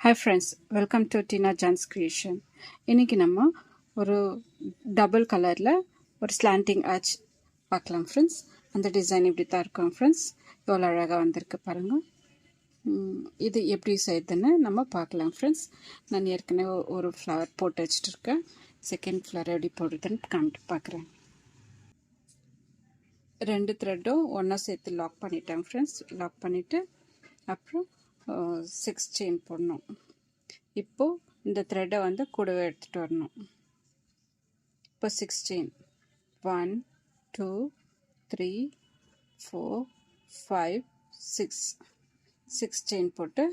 Hi friends, welcome to Tina Jan's Creation. இன்னைக்கு நம்ம ஒரு டபுள் கலரில் ஒரு ஸ்லாண்டிங் ஆர்ச் பார்க்கலாம் ஃப்ரெண்ட்ஸ். அந்த டிசைன் இப்படி தான் இருக்கும் ஃப்ரெண்ட்ஸ். எவ்வளோ அழகாக வந்திருக்கு பாருங்கள். இது எப்படி செய்யுதுன்னு நம்ம பார்க்கலாம் ஃப்ரெண்ட்ஸ். நான் ஏற்கனவே ஒரு ஃப்ளவர் போட்டு வச்சுட்டு இருக்கேன். செகண்ட் ஃப்ளவர் எப்படி போடுறதுன்னு காமிட்டு பார்க்குறேன். ரெண்டு த்ரெட்டும் ஒன்றா சேர்த்து லாக் பண்ணிட்டேன் ஃப்ரெண்ட்ஸ். லாக் பண்ணிவிட்டு அப்புறம் 6 செயின் போடணும். இப்போது இந்த த்ரெட்டை வந்து கூடவே எடுத்துகிட்டு வரணும். இப்போ 6 செயின் 1 2 3 4 5 6 செயின் போட்டு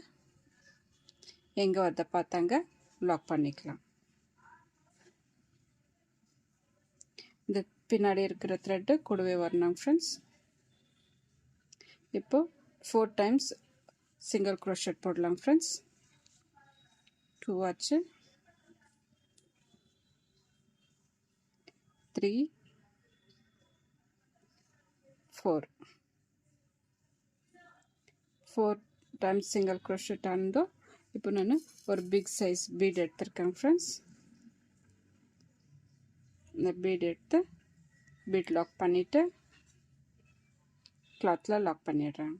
எங்கே வரத பார்த்தாங்க லாக் பண்ணிக்கலாம். இந்த பின்னாடி இருக்கிற த்ரெட்டு கூடவே வரணும் ஃப்ரெண்ட்ஸ். இப்போது 4 டைம்ஸ் சிங்கிள் க்ரோஷெட் போடலாம் ஃப்ரெண்ட்ஸ். 2 ஆச்சு, 3 4 டைம்ஸ் சிங்கிள் க்ரோஷெட் ஆனதோ. இப்போ நான் ஒரு பிக் சைஸ் பீட் எடுத்திருக்கேன் ஃப்ரெண்ட்ஸ். இந்த பீட் எடுத்து பீட் லாக் பண்ணிவிட்டு கிளாத்தில் லாக் பண்ணிடுறேன்.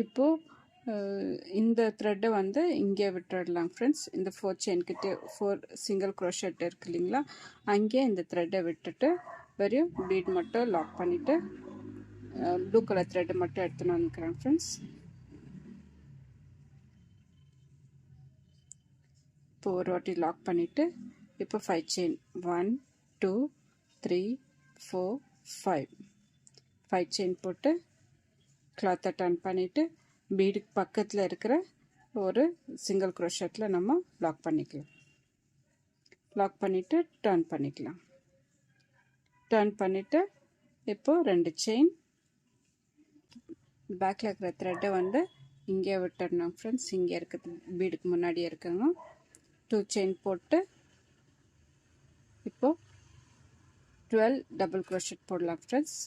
இப்போது இந்த த்ரெட்டை வந்து இங்கே விட்டுடலாம் ஃப்ரெண்ட்ஸ். இந்த 4 செயின்கிட்ட 4 சிங்கிள் க்ரோஷெட் இருக்கு இல்லைங்களா, அங்கே இந்த த்ரெட்டை விட்டுட்டு வெறும் பீட் மட்டும் லாக் பண்ணிவிட்டு ப்ளூ கலர் த்ரெட்டை மட்டும் எடுத்துன்னு வந்துக்கிறேன் ஃப்ரெண்ட்ஸ். இப்போ ஒரு வாட்டி லாக் பண்ணிவிட்டு இப்போ 5 செயின் 1 2 3 4 5 செயின் போட்டு கிளாத்தை டர்ன் பண்ணிவிட்டு பீடுக்கு பக்கத்தில் இருக்கிற ஒரு சிங்கிள் க்ரோஷெட்டில் நம்ம லாக் பண்ணிக்கலாம். லாக் பண்ணிவிட்டு டர்ன் பண்ணிக்கலாம். டர்ன் பண்ணிவிட்டு இப்போது 2 செயின் பேக்கில் இருக்கிற த்ரெட்டை வந்து இங்கே விட்டுடணும் ஃப்ரெண்ட்ஸ். இங்கே இருக்கிறது பீடுக்கு முன்னாடியே இருக்குங்க. 2 செயின் போட்டு இப்போது 12 டபுள் க்ரோஷெட் போடலாம் ஃப்ரெண்ட்ஸ்.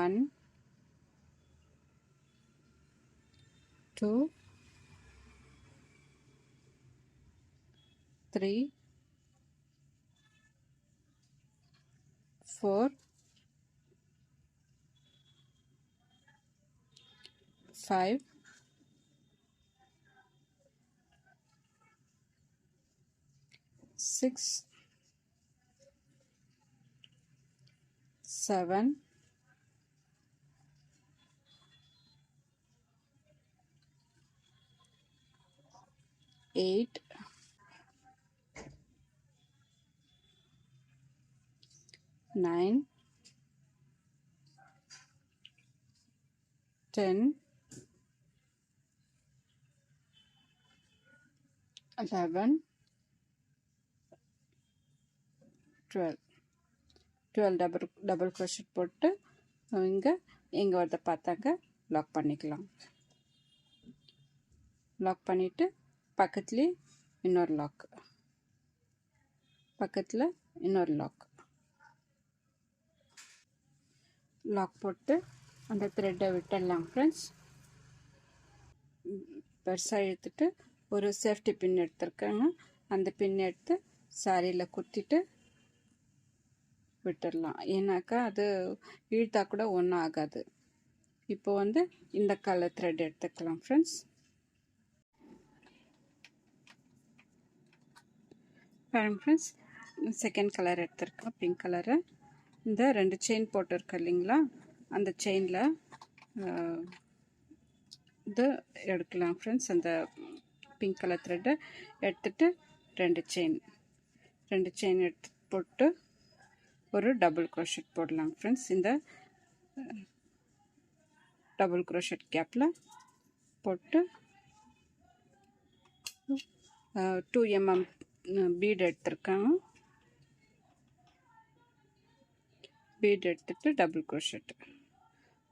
1 2 3 4 5 6 7 8 9 10 11 12 டபுள் க்ரோஷெட் போட்டு எங்கே வரத பார்த்தாங்க லாக் பண்ணிக்கலாம். லாக் பண்ணிவிட்டு பக்கத்துலேயே இன்னொரு லாக், பக்கத்தில் இன்னொரு லாக் போட்டு அந்த த்ரெட்டை விட்டுடலாம் ஃப்ரெண்ட்ஸ். பெருசாக எடுத்துட்டு ஒரு சேஃப்டி பின் எடுத்துருக்காங்க. அந்த பின் எடுத்து சாரியில் குத்திட்டு விட்டுடலாம். ஏன்னாக்கா அது இழுத்தா கூட ஒன்றும் ஆகாது. இப்போ வந்து இந்த கலர் த்ரெட் எடுத்துக்கலாம் ஃப்ரெண்ட்ஸ். பாருங்க ஃப்ரெண்ட்ஸ், செகண்ட் கலர் எடுத்துருக்கேன், பிங்க் கலரு. இந்த 2 செயின் போட்டிருக்கு இல்லைங்களா, அந்த செயினில் இது எடுக்கலாம் ஃப்ரெண்ட்ஸ். அந்த பிங்க் கலர் த்ரெட்டை எடுத்துட்டு 2 செயின் எடுத்து போட்டு ஒரு டபுள் க்ரோஷெட் போடலாம் ஃப்ரெண்ட்ஸ். இந்த டபுள் க்ரோஷெட் கேப்பில் போட்டு 2 mm பீட் எடுத்துருக்காங்க. பீட் எடுத்துட்டு டபுள் க்ரோஷெட்,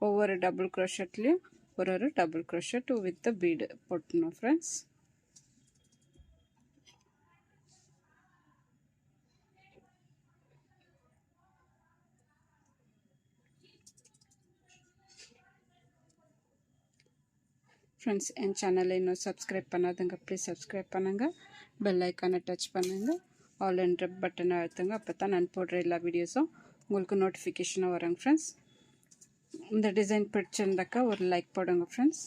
ஒவ்வொரு டபுள் க்ரோஷெட்லேயும் ஒரு டபுள் க்ரோஷெட் வித் பீடு போட்டணும் ஃப்ரெண்ட்ஸ். ஃப்ரெண்ட்ஸ், என் சேனலை இன்னும் சப்ஸ்கிரைப் பண்ணாதவங்க ப்ளீஸ் சப்ஸ்கிரைப் பண்ணுங்கள். பெல் ஐக்கானை டச் பண்ணுங்கள். ஆல் என்ற பட்டனை அழுத்துங்க. அப்போ தான் நான் போடுற எல்லா வீடியோஸும் உங்களுக்கு நோட்டிஃபிகேஷனாக வருங்க ஃப்ரெண்ட்ஸ். இந்த டிசைன் பிடிச்சிருந்தாக்கா ஒரு லைக் போடுங்க ஃப்ரெண்ட்ஸ்.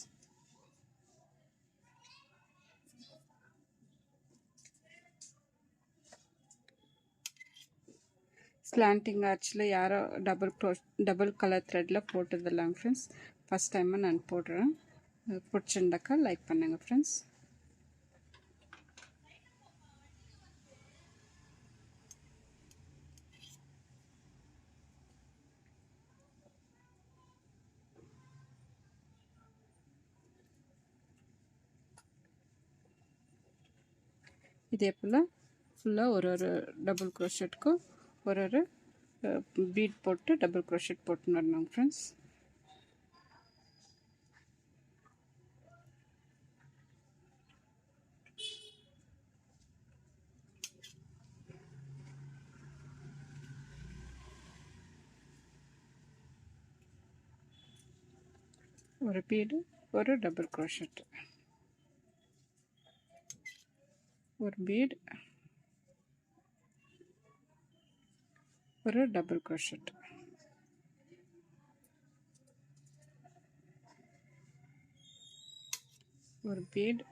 ஸ்லாண்டிங் ஆர்ச்சில் யாரோ டபுள் கலர் த்ரெட்டில் போட்டதில்லைங்க ஃப்ரெண்ட்ஸ். ஃபஸ்ட் டைமாக நான் போடுறேன். பிடிச்சிருந்தாக்கா லைக் பண்ணுங்கள் ஃப்ரெண்ட்ஸ். இதே போல் ஃபுல்லாக ஒரு டபுள் க்ரோஷெட்டுக்கும் ஒரு பீட் போட்டு டபுள் க்ரோஷெட் போட்டுன்னு வரணும் ஃப்ரெண்ட்ஸ். ஒரு பீடு, ஒரு டபுள் க்ரோஷெட், ஒரு பீட், ஒரு டபுள் க்ரோஷெட், ஒரு பீட்,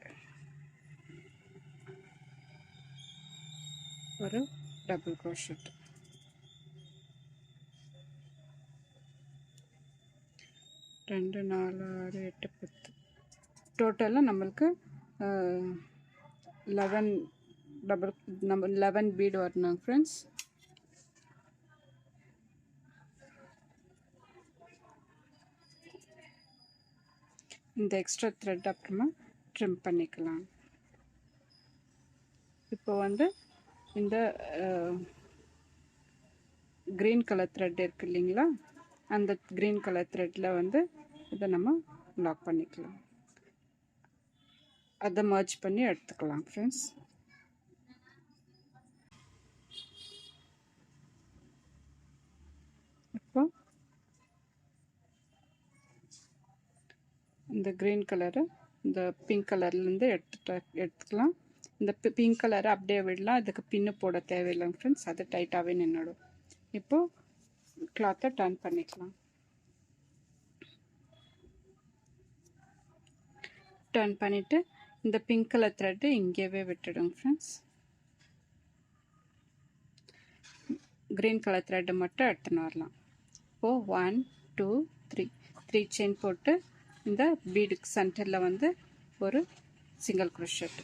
ஒரு டபுள் க்ரோஷெட், 2 4 6 8 10 டோட்டலாக நம்மளுக்கு 11 பீடு வரணும் ஃப்ரெண்ட்ஸ். இந்த எக்ஸ்ட்ரா த்ரெட் அப்புறமா ட்ரிம் பண்ணிக்கலாம். இப்போ வந்து இந்த க்ரீன் கலர் த்ரெட் இருக்கு இல்லைங்களா, அந்த க்ரீன் கலர் த்ரெட்டில் வந்து இதை நம்ம லாக் பண்ணிக்கலாம். அதை மர்ஜ் பண்ணி எடுத்துக்கலாம் ஃப்ரெண்ட்ஸ். இப்போ இந்த க்ரீன் கலரை இந்த பிங்க் கலர்லேருந்து எடுத்துக்கலாம். இந்த பிங்க் கலரை அப்படியே விடலாம், அதுக்கு பின்னு போட தேவையில்லைங்க ஃப்ரெண்ட்ஸ். அது டைட்டாகவே நின்றுடும். இப்போது கிளாத்தை டர்ன் பண்ணிக்கலாம். டர்ன் பண்ணிவிட்டு இந்த பிங்க் கலர் த்ரெட்டு இங்கேயே விட்டுடுங்க ஃப்ரெண்ட்ஸ். க்ரீன் கலர் த்ரெட்டை மட்டும் எடுத்துன்னு வரலாம். இப்போது 1 2 3 செயின் போட்டு இந்த பீடுக்கு சென்டரில் வந்து ஒரு சிங்கிள் க்ரோஷெட்.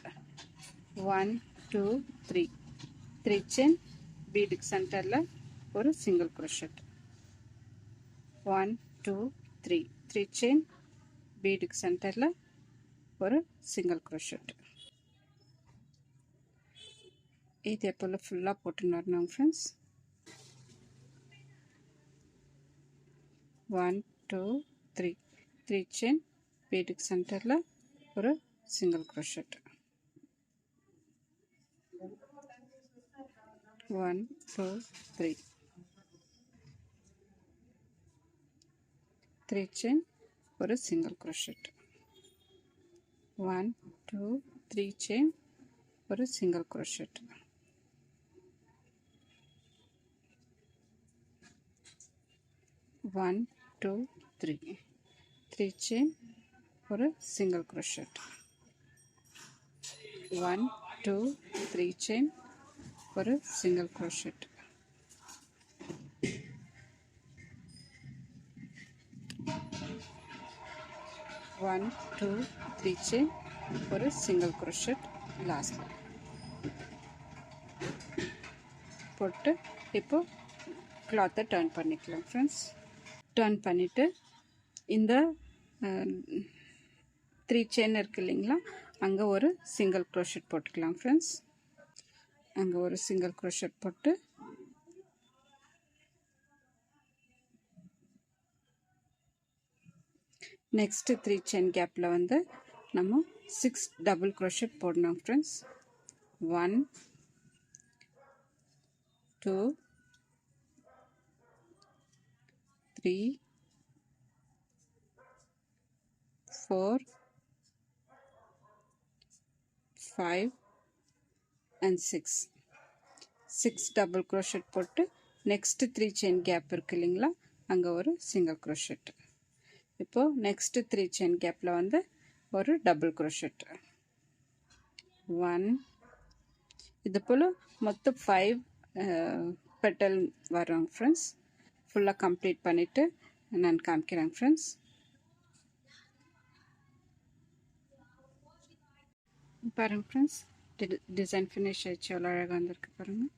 1 2 3 செயின் பீடுக்கு சென்டரில் ஒரு சிங்கிள் க்ரோஷெட். 1 2 3 செயின் பீடுக்கு சென்டரில் ஒரு சிங்கிள் க்ரோஷெட். இதே போல் ஃபுல்லாக போட்டுன்னு வரணும் ஃப்ரெண்ட்ஸ். 1 2 3 செயின் பீடுக்கு சென்டரில் ஒரு சிங்கிள் க்ரோஷெட். 1 2 3 செயின் ஒரு சிங்கிள் க்ரோஷெட். 1 2 3 செயின் ஒரு சிங்கிள் க்ரோஷெட். 1 2 3 செயின் ஒரு சிங்கிள் க்ரோஷெட். 1 2 3 செயின் ஒரு சிங்கிள் க்ரோஷெட். 1 2 3 செயின் ஒரு சிங்கிள் க்ரோஷெட் லாஸ்ட்டில் போட்டு இப்போ கிளாத்தை டர்ன் பண்ணிக்கலாம் ஃப்ரெண்ட்ஸ். டர்ன் பண்ணிவிட்டு இந்த 3 செயின் இருக்குது இல்லைங்களா, அங்கே ஒரு சிங்கிள் க்ரோஷெட் போட்டுக்கலாம் ஃப்ரெண்ட்ஸ். அங்கே ஒரு சிங்கிள் க்ரோஷெட் போட்டு நெக்ஸ்ட்டு 3 செயின் கேப்பில் வந்து நம்ம 6 டபுள் க்ரோஷெட் போடணும் ஃப்ரெண்ட்ஸ். 1 2 3 4 5 and 6 double crochet போட்டு next 3 chain gap இருக்கு இல்லைங்களா, அங்கே ஒரு single crochet. இப்போ next 3 chain gapல வந்து ஒரு double crochet 1. இது போல் மொத்தம் 5 பெட்டல் வரும் ஃப்ரெண்ட்ஸ். ஃபுல்லாக கம்ப்ளீட் பண்ணிவிட்டு நான் காமிக்கிறேன் ஃப்ரெண்ட்ஸ். பாருங்கள் ஃப்ரெண்ட்ஸ், டிசைன் ஃபினிஷ் ஆகிடுச்சு, எவ்வளோ அழகாக வந்திருக்கு பாருங்கள்.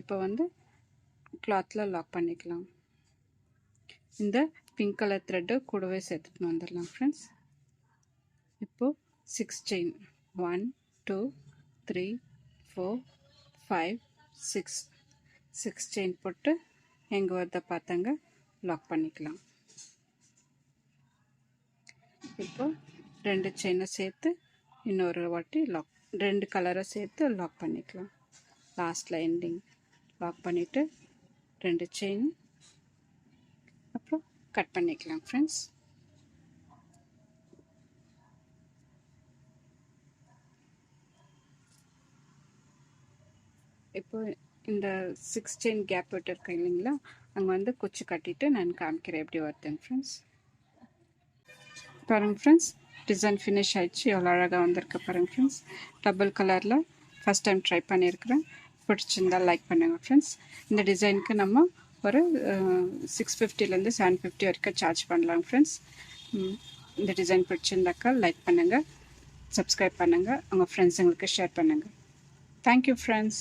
இப்போ வந்து கிளாத்தில் லாக் பண்ணிக்கலாம். இந்த பிங்க் கலர் த்ரெட்டு கூடவே சேர்த்துட்டு வந்துடலாம் ஃப்ரெண்ட்ஸ். இப்போது 6 செயின் 1 2 3 4 5 6 செயின் போட்டு எங்கே வரத பார்த்தாங்க லாக் பண்ணிக்கலாம். இப்போ 2 செயினை சேர்த்து இன்னொரு வாட்டி லாக், 2 கலரை சேர்த்து லாக் பண்ணிக்கலாம். லாஸ்ட்டில் எண்டிங் லாக் பண்ணிவிட்டு 2 செயின் அப்புறம் கட் பண்ணிக்கலாம் ஃப்ரெண்ட்ஸ். இப்போ இந்த 6 செயின் கேப் விட்டு இருக்கேன் இல்லைங்களா, அங்கே வந்து குச்சி கட்டிட்டு நான் காமிக்கிறேன் எப்படி வருதுங்க ஃப்ரெண்ட்ஸ். பாருங்கள் ஃப்ரெண்ட்ஸ், டிசைன் ஃபினிஷ் ஆகிடுச்சு, எவ்வளோ அழகாக வந்திருக்கு பாருங்கள் ஃப்ரெண்ட்ஸ். டபுள் கலரில் ஃபஸ்ட் டைம் ட்ரை பண்ணியிருக்கிறேன். பிடிச்சிருந்தால் லைக் பண்ணுங்கள் ஃப்ரெண்ட்ஸ். இந்த டிசைனுக்கு நம்ம ஒரு 650லேருந்து 750 வரைக்கும் சார்ஜ் பண்ணலாம் ஃப்ரெண்ட்ஸ். இந்த டிசைன் பிடிச்சிருந்தாக்கா லைக் பண்ணுங்கள், சப்ஸ்கிரைப் பண்ணுங்கள், உங்கள் ஃப்ரெண்ட்ஸுங்களுக்கு ஷேர் பண்ணுங்கள். Thank you friends.